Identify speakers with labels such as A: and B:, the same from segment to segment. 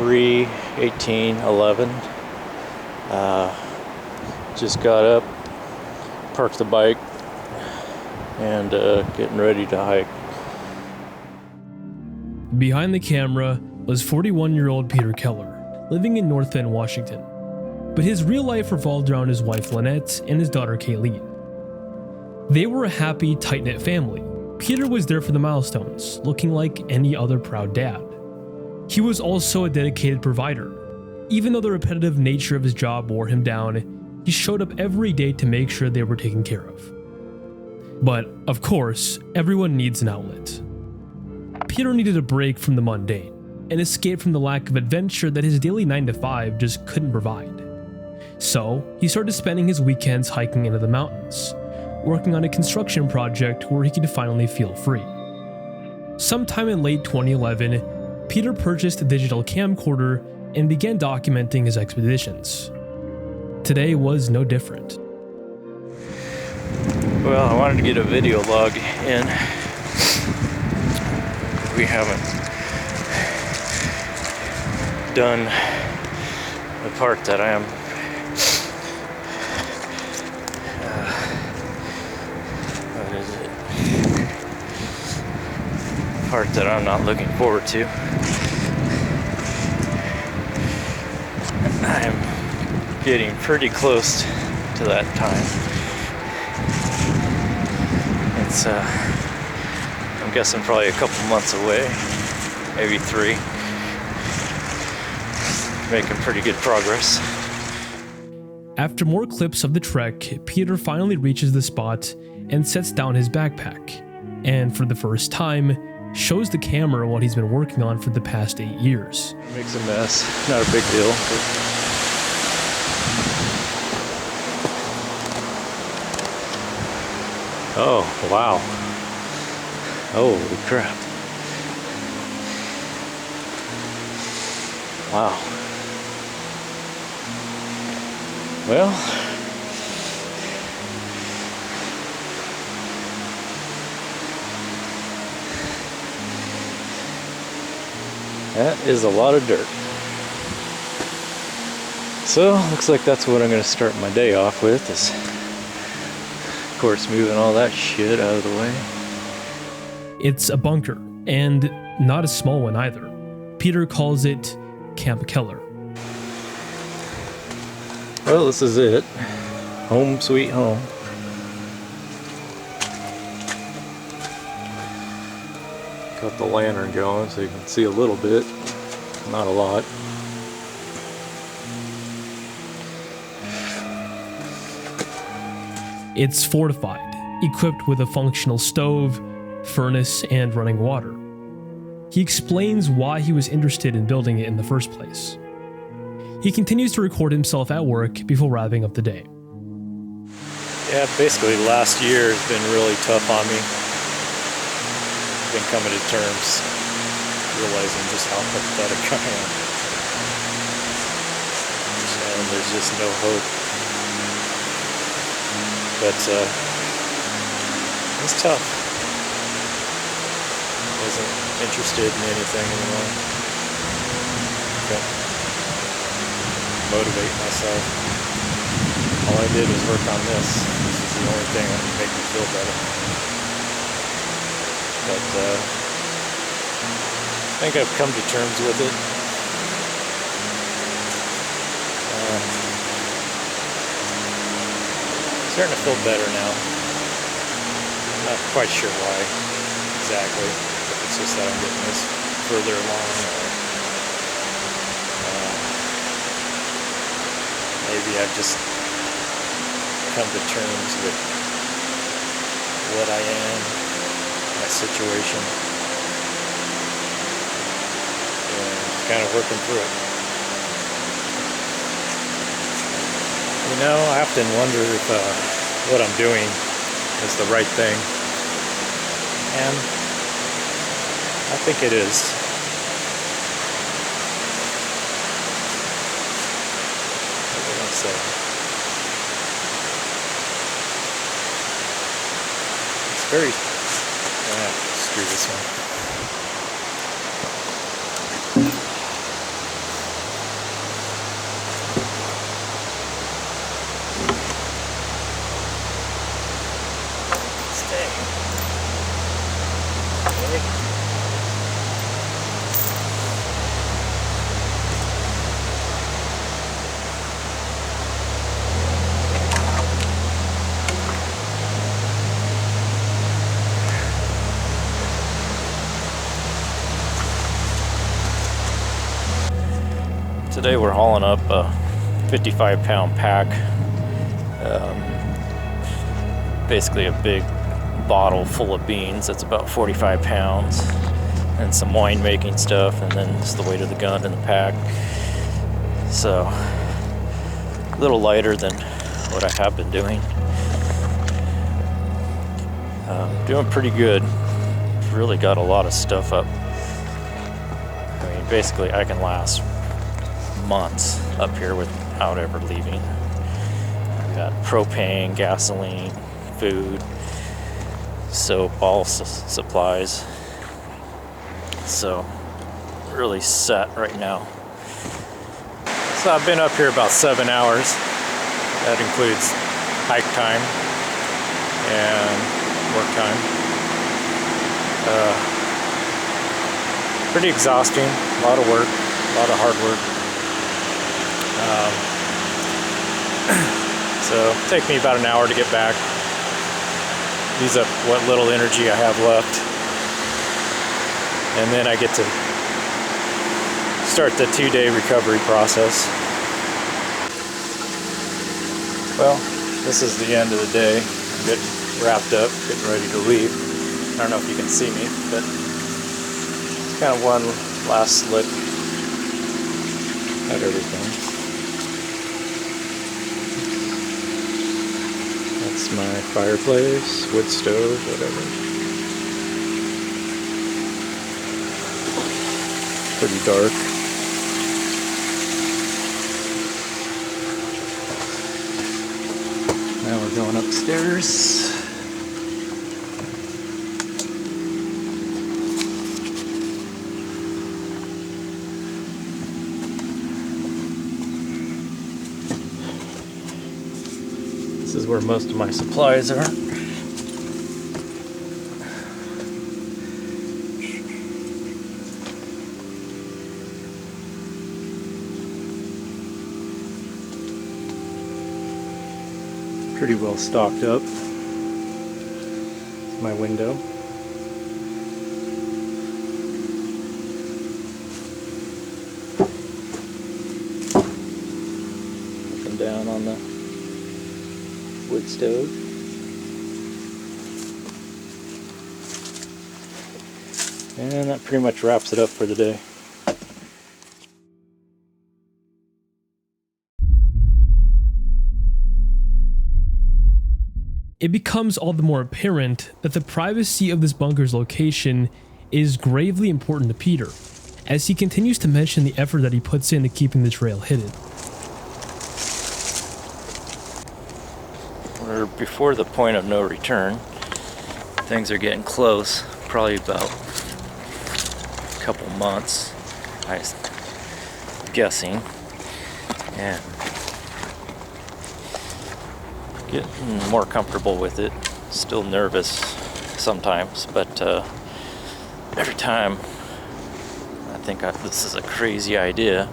A: 3:18:11. Just got up, parked the bike, and getting ready to hike.
B: Behind the camera was 41-year-old Peter Keller, living in North Bend, Washington. But his real life revolved around his wife Lynette and his daughter Kayleen. They were a happy, tight-knit family. Peter was there for the milestones, looking like any other proud dad. He was also a dedicated provider. Even though the repetitive nature of his job wore him down, he showed up every day to make sure they were taken care of. But, of course, everyone needs an outlet. Peter needed a break from the mundane, an escape from the lack of adventure that his daily 9-to-5 just couldn't provide. So, he started spending his weekends hiking into the mountains, working on a construction project where he could finally feel free. Sometime in late 2011, Peter purchased a digital camcorder and began documenting his expeditions. Today was no different.
A: Well, I wanted to get a video log in. We haven't done the part that I am what is it? Part that I'm not looking forward to. I'm getting pretty close to that time. It's I'm guessing probably a couple months away, maybe 3. Making pretty good progress.
B: After more clips of the trek, Peter finally reaches the spot and sets down his backpack, and for the first time, shows the camera what he's been working on for the past 8 years.
A: Makes a mess, not a big deal. Oh, wow. Holy crap. Wow. Well, that is a lot of dirt. So, looks like that's what I'm going to start my day off with, is, of course, moving all that shit out of the way.
B: It's a bunker, and not a small one either. Peter calls it Camp Keller.
A: Well, this is it. Home sweet home. Got the lantern going so you can see a little bit, not a lot.
B: It's fortified, equipped with a functional stove, furnace, and running water. He explains why he was interested in building it in the first place. He continues to record himself at work before wrapping up the day.
A: Yeah, basically last year has been really tough on me. Been coming to terms, realizing just how pathetic I am. And there's just no hope. But it's tough. Wasn't interested in anything anymore. Okay. Motivate myself. All I did was work on this. This is the only thing that would make me feel better. But I think I've come to terms with it. Starting to feel better now. I'm not quite sure why exactly. If it's just that I'm getting this further along, or maybe I've just come to terms with what I am, my situation, and kind of working through it. You know, I often wonder if what I'm doing is the right thing, and I think it is. So, it's very, screw this one. Today we're hauling up a 55-pound pack, basically a big bottle full of beans that's about 45 pounds, and some winemaking stuff, and then just the weight of the gun and the pack. So a little lighter than what I have been doing. Doing pretty good. Really got a lot of stuff up. I mean, basically I can last months up here without ever leaving. We got propane, gasoline, food, soap, all supplies. So really set right now. So I've been up here about 7 hours. That includes hike time and work time. Pretty exhausting, a lot of work, a lot of hard work. So take me about an hour to get back. Use up what little energy I have left. And then I get to start the 2-day recovery process. Well, this is the end of the day. I'm getting wrapped up, getting ready to leave. I don't know if you can see me, but it's kind of one last look at everything. That's my fireplace, wood stove, whatever. Pretty dark. Now we're going upstairs. This is where most of my supplies are. Pretty well stocked up. It's my window. Up and down on the wood stove. And that pretty much wraps it up for the day.
B: It becomes all the more apparent that the privacy of this bunker's location is gravely important to Peter, as he continues to mention the effort that he puts into keeping the trail hidden.
A: We're before the point of no return. Things are getting close, probably about a couple months, I'm guessing, and getting more comfortable with it. Still nervous sometimes, but every time I think this is a crazy idea,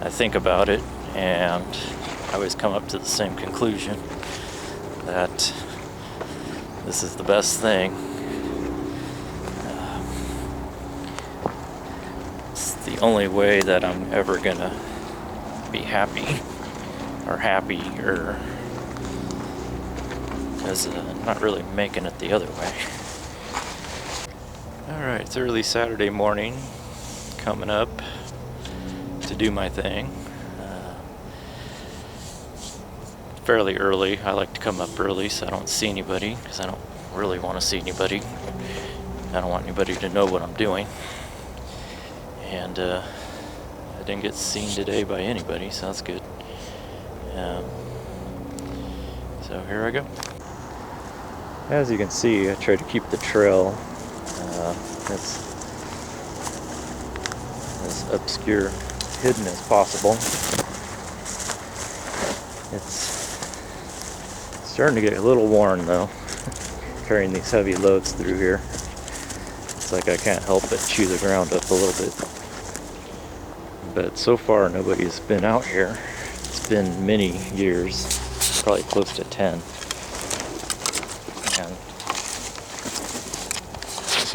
A: I think about it, and I always come up to the same conclusion, that this is the best thing. It's the only way that I'm ever gonna be happy, or happier, because I'm not really making it the other way. Alright, it's early Saturday morning, coming up to do my thing. Fairly early. I like to come up early so I don't see anybody, because I don't really want to see anybody. I don't want anybody to know what I'm doing. And I didn't get seen today by anybody, so that's good. So here I go. As you can see, I try to keep the trail as obscure, hidden as possible. It's starting to get a little worn though, carrying these heavy loads through here. It's like I can't help but chew the ground up a little bit. But so far nobody's been out here. It's been many years, probably close to 10. And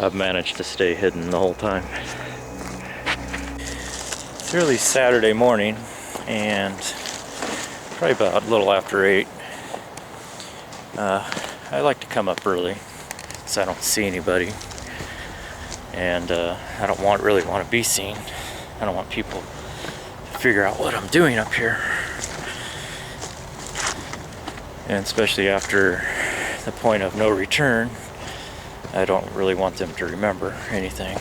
A: I've managed to stay hidden the whole time. It's early Saturday morning, and probably about a little after 8. I like to come up early because I don't see anybody, and I don't really want to be seen. I don't want people to figure out what I'm doing up here, and especially after the point of no return, I don't really want them to remember anything.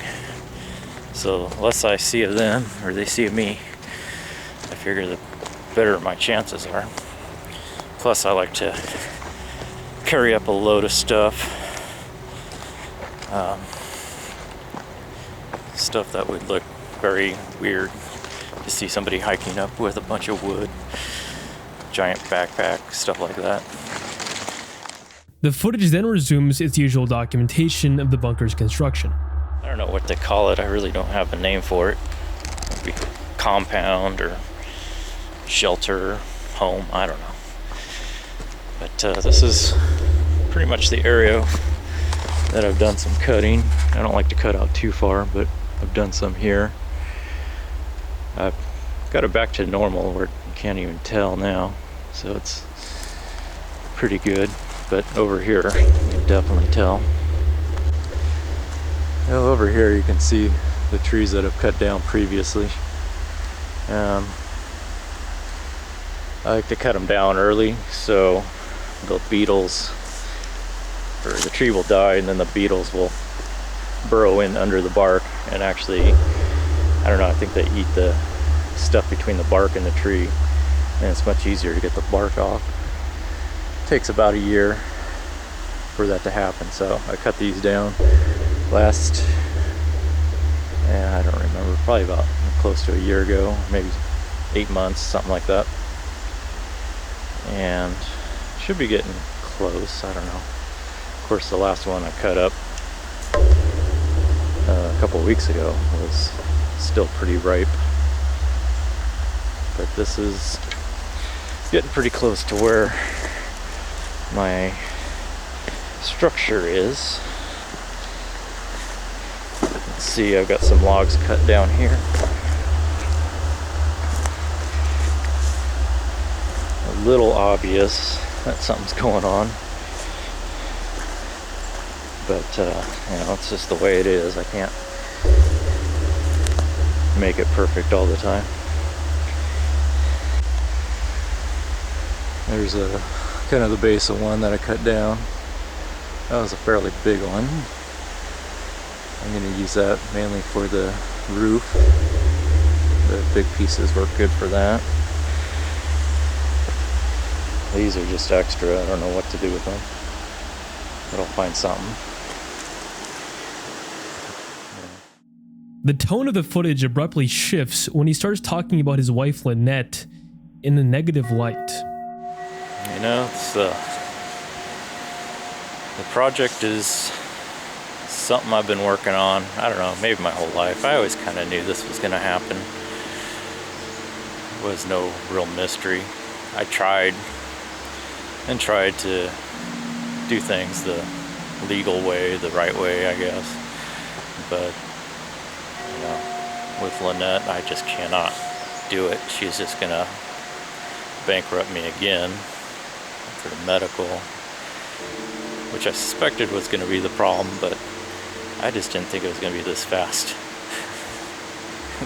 A: So unless I see of them or they see of me, I figure the better my chances are. Plus I like to carry up a load of stuff. Stuff that would look very weird to see somebody hiking up with a bunch of wood, giant backpack, stuff like that.
B: The footage then resumes its usual documentation of the bunker's construction.
A: I don't know what to call it. I really don't have a name for it. Maybe compound or shelter, home, I don't know. But this is pretty much the area that I've done some cutting. I don't like to cut out too far, but I've done some here. I've got it back to normal where you can't even tell now, so it's pretty good. But over here, you can definitely tell. Well, over here you can see the trees that I've cut down previously. I like to cut them down early so the beetles, or the tree will die and then the beetles will burrow in under the bark and actually, I don't know, I think they eat the stuff between the bark and the tree, and it's much easier to get the bark off. Takes about a year for that to happen, so I cut these down last, I don't remember, probably about close to a year ago, maybe 8 months, something like that, and should be getting close, I don't know. Of course, the last one I cut up a couple of weeks ago was still pretty ripe, but this is getting pretty close to where my structure is. Let's see, I've got some logs cut down here. A little obvious that something's going on, but you know, it's just the way it is. I can't make it perfect all the time. There's a kind of the base of one that I cut down. That was a fairly big one. I'm going to use that mainly for the roof. The big pieces work good for that. These are just extra. I don't know what to do with them, but I'll find something.
B: The tone of the footage abruptly shifts when he starts talking about his wife Lynette in a negative light.
A: You know, it's the project is something I've been working on, I don't know, maybe my whole life. I always kind of knew this was going to happen. It was no real mystery. I tried to do things the legal way, the right way, I guess. But, you know, with Lynette, I just cannot do it. She's just going to bankrupt me again for the medical, which I suspected was going to be the problem, but I just didn't think it was going to be this fast.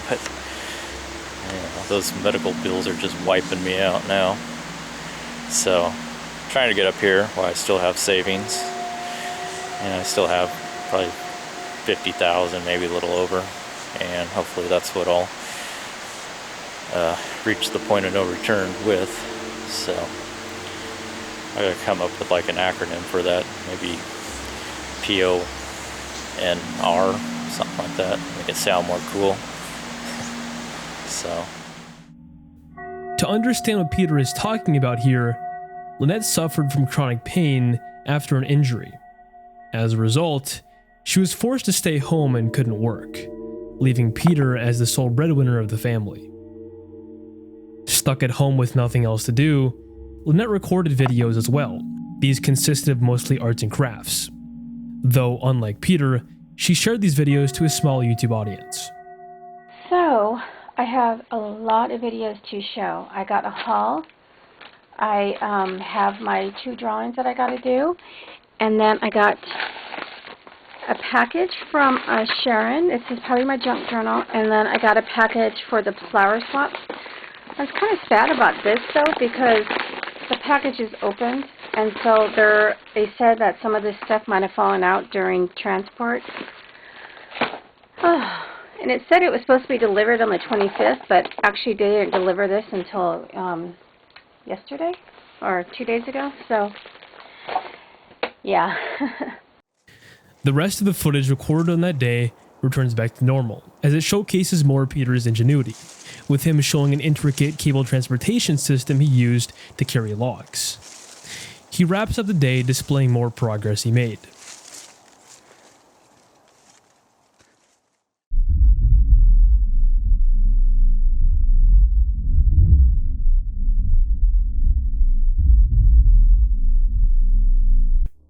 A: But you know, those medical bills are just wiping me out now. So I'm trying to get up here while I still have savings, and I still have probably 50,000, maybe a little over, and hopefully that's what I'll reach the point of no return with. So I gotta come up with like an acronym for that, maybe PONR, something like that, make it sound more cool. So
B: To understand what Peter is talking about here, Lynette suffered from chronic pain after an injury. As a result, She was forced to stay home and couldn't work, leaving Peter as the sole breadwinner of the family. Stuck at home with nothing else to do, Lynette recorded videos as well. These consisted of mostly arts and crafts. Though, unlike Peter, she shared these videos to a small YouTube audience.
C: So, I have a lot of videos to show. I got a haul. I have my 2 drawings that I got to do. And then I got a package from Sharon. This is probably my junk journal. And then I got a package for the flower swaps. I was kind of sad about this though, because the package is opened, and so they said that some of this stuff might have fallen out during transport. And it said it was supposed to be delivered on the 25th, but actually they didn't deliver this until yesterday or 2 days ago. So yeah.
B: The rest of the footage recorded on that day returns back to normal, as it showcases more Peter's ingenuity, with him showing an intricate cable transportation system he used to carry logs. He wraps up the day displaying more progress he made.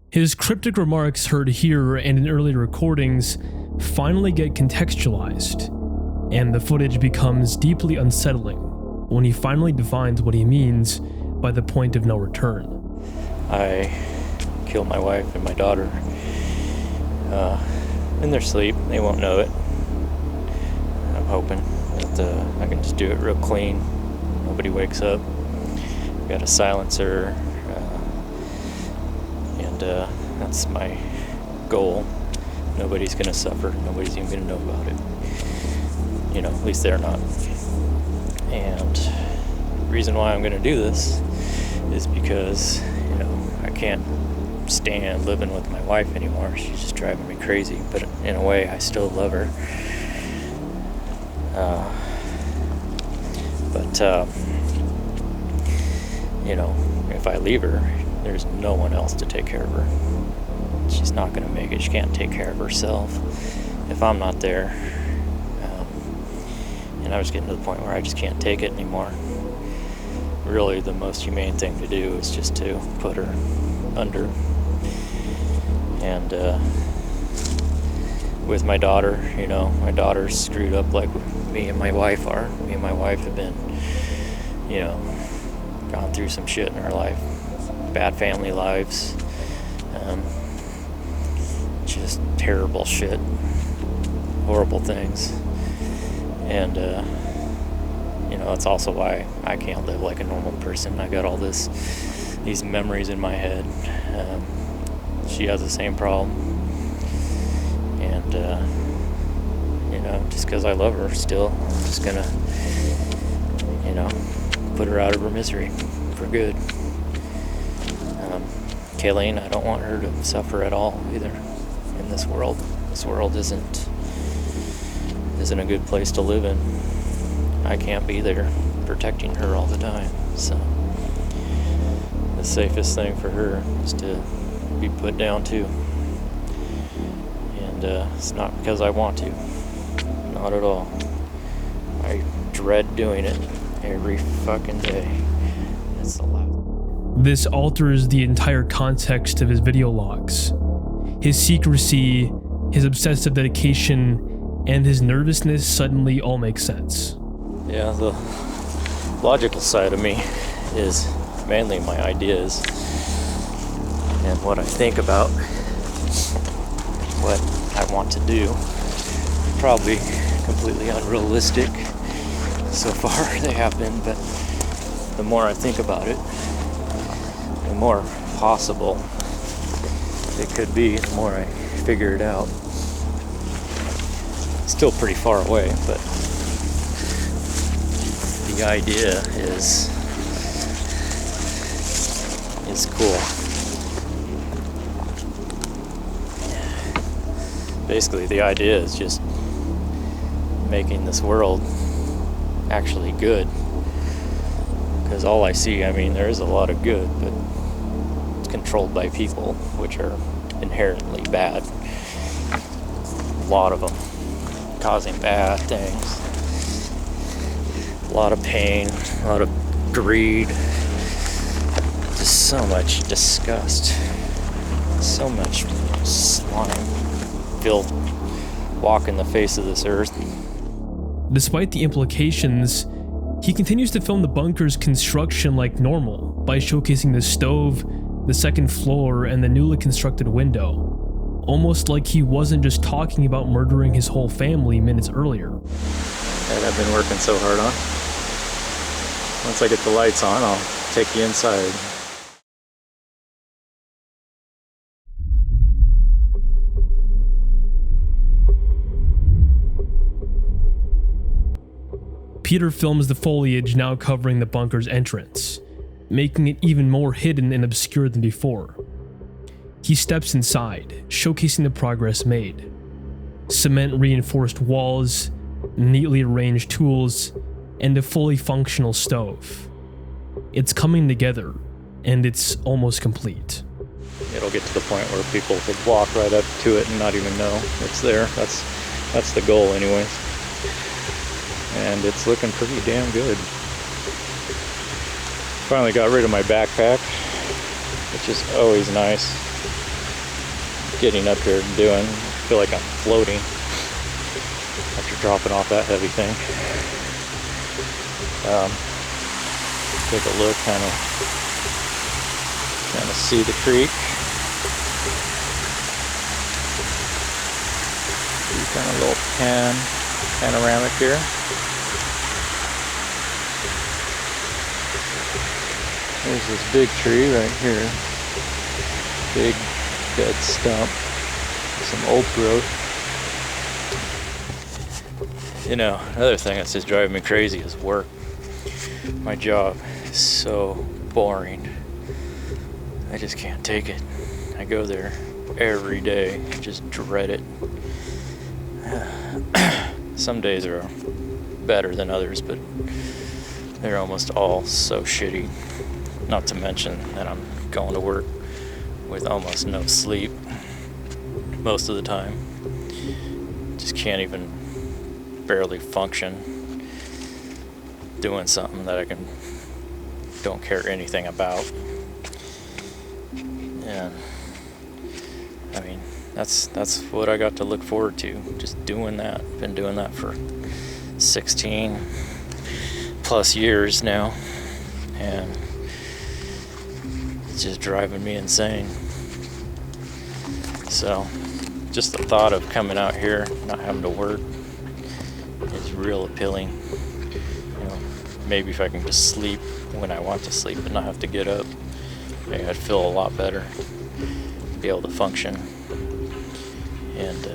B: His cryptic remarks heard here and in earlier recordings finally get contextualized, and the footage becomes deeply unsettling when he finally defines what he means by the point of no return.
A: I killed my wife and my daughter in their sleep. They won't know it. I'm hoping that I can just do it real clean. Nobody wakes up. Got a silencer, and that's my goal. Nobody's gonna suffer. Nobody's even gonna know about it. You know, at least they're not. And the reason why I'm gonna do this is because, you know, I can't stand living with my wife anymore. She's just driving me crazy. But in a way, I still love her. You know, if I leave her, there's no one else to take care of her. She's not going to make it. She can't take care of herself if I'm not there. And I was getting to the point where I just can't take it anymore. Really, the most humane thing to do is just to put her under. And with my daughter, you know, my daughter's screwed up like me and my wife are. Me and my wife have been, you know, gone through some shit in our life. Bad family lives. Just terrible shit. Horrible things. And, you know, that's also why I can't live like a normal person. I got all these memories in my head. She has the same problem. And, you know, just because I love her still, I'm just gonna, you know, put her out of her misery for good. Kayleen, I don't want her to suffer at all either in this world. This world isn't a good place to live in. I can't be there protecting her all the time. So the safest thing for her is to be put down too. And it's not because I want to. Not at all. I dread doing it every fucking day. It's the last.
B: This alters the entire context of his video logs. His secrecy, his obsessive dedication, and his nervousness suddenly all make sense.
A: Yeah, the logical side of me is mainly my ideas and what I think about, what I want to do. Probably completely unrealistic so far they have been, but the more I think about it, the more possible it could be, the more I figure it out. Still pretty far away, but the idea is cool. Basically, the idea is just making this world actually good. Because all I see, I mean, there is a lot of good, but it's controlled by people, which are inherently bad. lot of them, causing bad things. A lot of pain, a lot of greed, just so much disgust, so much slime, filth walking the face of this earth.
B: Despite the implications, he continues to film the bunker's construction like normal by showcasing the stove, the second floor, and the newly constructed window, almost like he wasn't just talking about murdering his whole family minutes earlier.
A: That I've been working so hard on. Once I get the lights on, I'll take you inside.
B: Peter films the foliage now covering the bunker's entrance, making it even more hidden and obscure than before. He steps inside, showcasing the progress made. Cement-reinforced walls, neatly arranged tools, and a fully functional stove. It's coming together, and it's almost complete.
A: It'll get to the point where people could walk right up to it and not even know it's there. That's the goal anyways. And it's looking pretty damn good. Finally got rid of my backpack, which is always nice. Getting up here and doing, I feel like I'm floating after dropping off that heavy thing. Take a look, kind of see the creek. See kind of a little panoramic here. There's this big tree right here. Big dead stump. Some old growth. You know, another thing that's just driving me crazy is work. My job is so boring. I just can't take it. I go there every day. I just dread it. Some days are better than others, but they're almost all so shitty. Not to mention that I'm going to work with almost no sleep most of the time. Just can't even barely function doing something that don't care anything about. And I mean, that's what I got to look forward to, just doing that. Been doing that for 16 plus years now, and it's just driving me insane. So just the thought of coming out here, not having to work, is real appealing. You know, maybe if I can just sleep when I want to sleep and not have to get up, maybe I'd feel a lot better, be able to function. And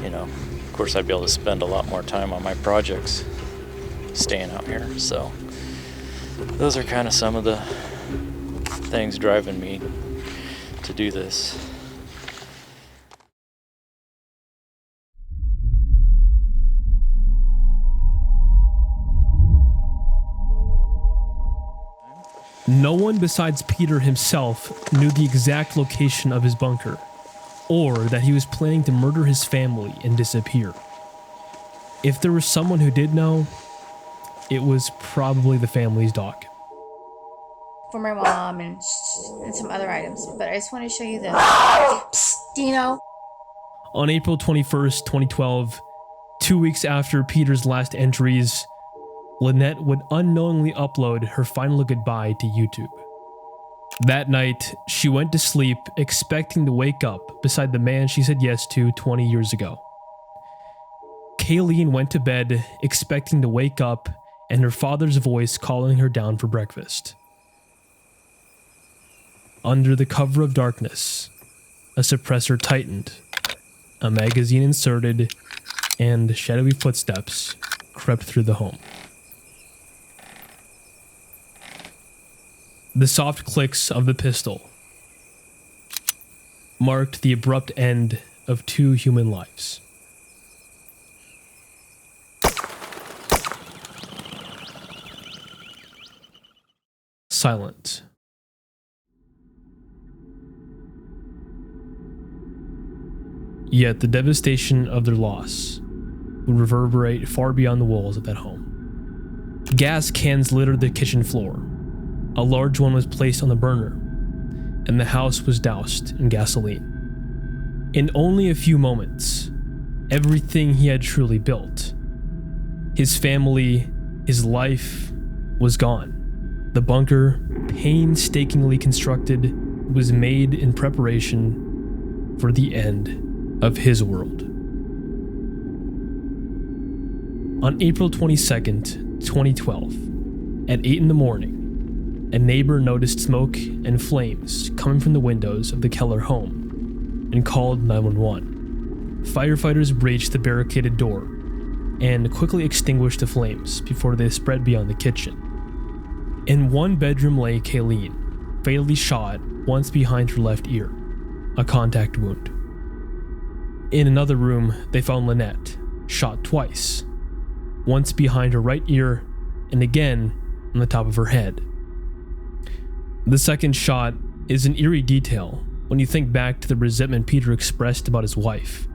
A: you know, of course I'd be able to spend a lot more time on my projects staying out here. So those are kind of some of the things driving me to do this.
B: No one besides Peter himself knew the exact location of his bunker, or that he was planning to murder his family and disappear. If there was someone who did know, it was probably the family's dog.
D: For my mom and some other items, but I just want to show you this. Psst, Dino.
B: On April 21st, 2012, 2 weeks after Peter's last entries, Lynette would unknowingly upload her final goodbye to YouTube. That night, she went to sleep expecting to wake up beside the man she said yes to 20 years ago. Kayleen went to bed expecting to wake up and her father's voice calling her down for breakfast. Under the cover of darkness, a suppressor tightened, a magazine inserted, and shadowy footsteps crept through the home. The soft clicks of the pistol marked the abrupt end of 2 human lives. Silent. Yet the devastation of their loss would reverberate far beyond the walls of that home. Gas cans littered the kitchen floor. A large one was placed on the burner, and the house was doused in gasoline. In only a few moments, everything he had truly built, his family, his life, was gone. The bunker, painstakingly constructed, was made in preparation for the end of his world. On April 22nd, 2012, at 8 in the morning, a neighbor noticed smoke and flames coming from the windows of the Keller home and called 911. Firefighters breached the barricaded door and quickly extinguished the flames before they spread beyond the kitchen. In one bedroom lay Kayleen, fatally shot once behind her left ear, a contact wound. In another room, they found Lynette, shot twice, once behind her right ear and again on the top of her head. The second shot is an eerie detail when you think back to the resentment Peter expressed about his wife,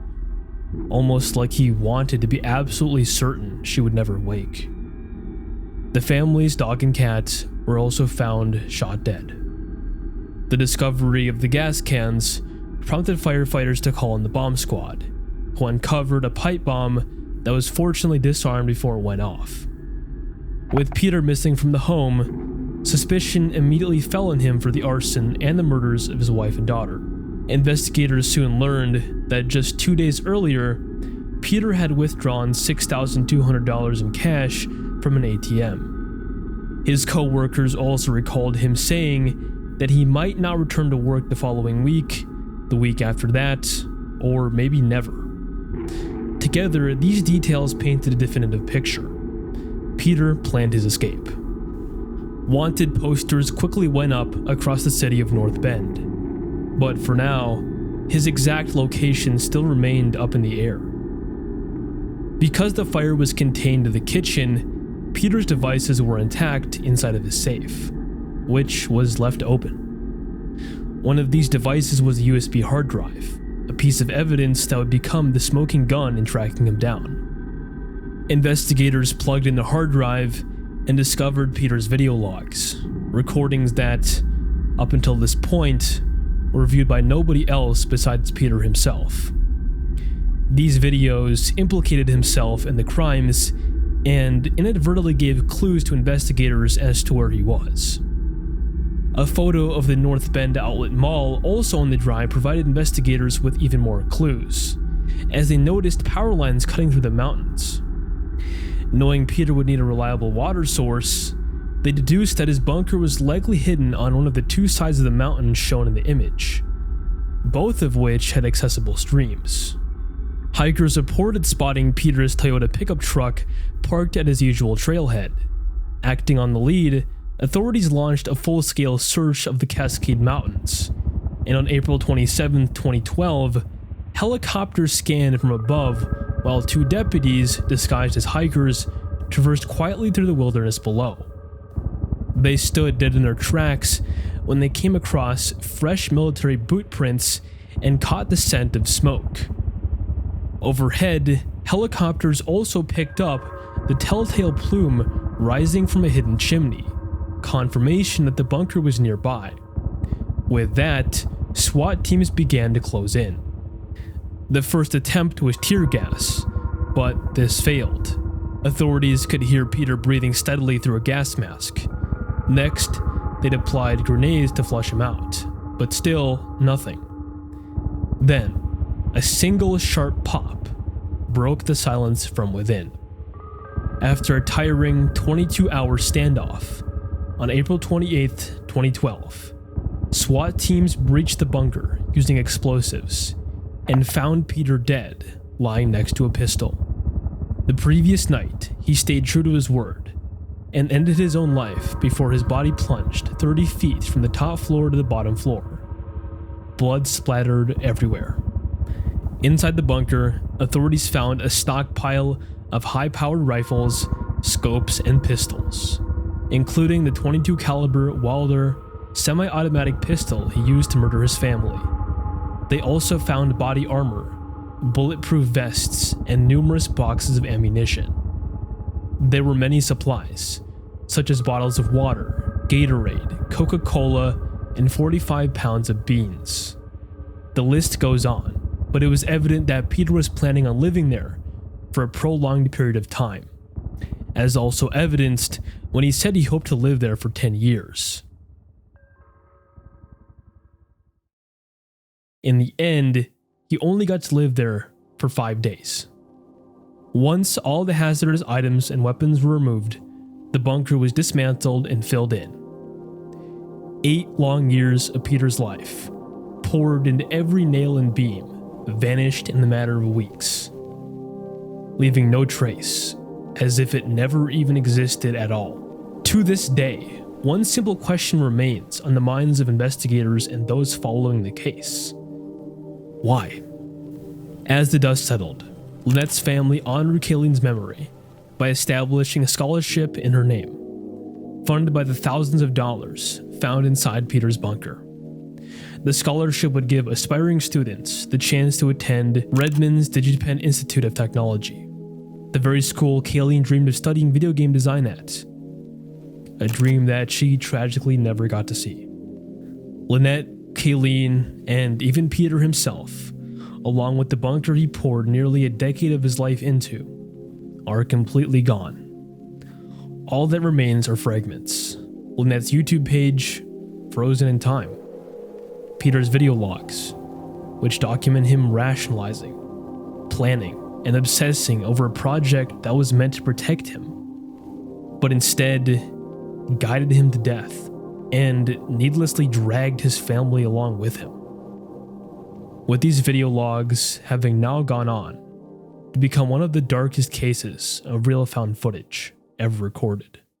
B: almost like he wanted to be absolutely certain she would never wake. The family's dog and cat were also found shot dead. The discovery of the gas cans prompted firefighters to call in the bomb squad, who uncovered a pipe bomb that was fortunately disarmed before it went off. With Peter missing from the home, suspicion immediately fell on him for the arson and the murders of his wife and daughter. Investigators soon learned that just 2 days earlier, Peter had withdrawn $6,200 in cash from an ATM. His co-workers also recalled him saying that he might not return to work the following week, the week after that, or maybe never. Together, these details painted a definitive picture. Peter planned his escape. Wanted posters quickly went up across the city of North Bend, but for now, his exact location still remained up in the air. Because the fire was contained to the kitchen, Peter's devices were intact inside of his safe, which was left open. One of these devices was a USB hard drive, a piece of evidence that would become the smoking gun in tracking him down. Investigators plugged in the hard drive and discovered Peter's video logs, recordings that, up until this point, were viewed by nobody else besides Peter himself. These videos implicated himself in the crimes and inadvertently gave clues to investigators as to where he was. A photo of the North Bend Outlet Mall also on the drive provided investigators with even more clues, as they noticed power lines cutting through the mountains. Knowing Peter would need a reliable water source, they deduced that his bunker was likely hidden on one of the two sides of the mountain shown in the image, both of which had accessible streams. Hikers reported spotting Peter's Toyota pickup truck parked at his usual trailhead. Acting on the lead, authorities launched a full-scale search of the Cascade Mountains, and on April 27, 2012, helicopters scanned from above while two deputies, disguised as hikers, traversed quietly through the wilderness below. They stood dead in their tracks when they came across fresh military boot prints and caught the scent of smoke. Overhead, helicopters also picked up the telltale plume rising from a hidden chimney, confirmation that the bunker was nearby. With that, SWAT teams began to close in. The first attempt was tear gas, but this failed. Authorities could hear Peter breathing steadily through a gas mask. Next, they applied grenades to flush him out, but still nothing. Then, a single sharp pop broke the silence from within. After a tiring 22-hour standoff, on April 28, 2012, SWAT teams breached the bunker using explosives and found Peter dead, lying next to a pistol. The previous night, he stayed true to his word and ended his own life before his body plunged 30 feet from the top floor to the bottom floor. Blood splattered everywhere. Inside the bunker, authorities found a stockpile of high-powered rifles, scopes, and pistols, including the .22 caliber Wilder semi-automatic pistol he used to murder his family. They also found body armor, bulletproof vests, and numerous boxes of ammunition. There were many supplies, such as bottles of water, Gatorade, Coca-Cola, and 45 pounds of beans. The list goes on, but it was evident that Peter was planning on living there for a prolonged period of time, as also evidenced when he said he hoped to live there for 10 years. In the end, he only got to live there for 5 days. Once all the hazardous items and weapons were removed, the bunker was dismantled and filled in. 8 long years of Peter's life, poured into every nail and beam, vanished in the matter of weeks, leaving no trace, as if it never even existed at all. To this day, one simple question remains on the minds of investigators and those following the case. Why? As the dust settled, Lynette's family honored Kayleen's memory by establishing a scholarship in her name, funded by the thousands of dollars found inside Peter's bunker. The scholarship would give aspiring students the chance to attend Redmond's DigiPen Institute of Technology, the very school Kayleen dreamed of studying video game design at, a dream that she tragically never got to see. Lynette, Kayleen, and even Peter himself, along with the bunker he poured nearly a decade of his life into, are completely gone. All that remains are fragments, Lynette's YouTube page, frozen in time, Peter's video logs, which document him rationalizing, planning, and obsessing over a project that was meant to protect him, but instead guided him to death and needlessly dragged his family along with him. With these video logs having now gone on to become one of the darkest cases of real found footage ever recorded.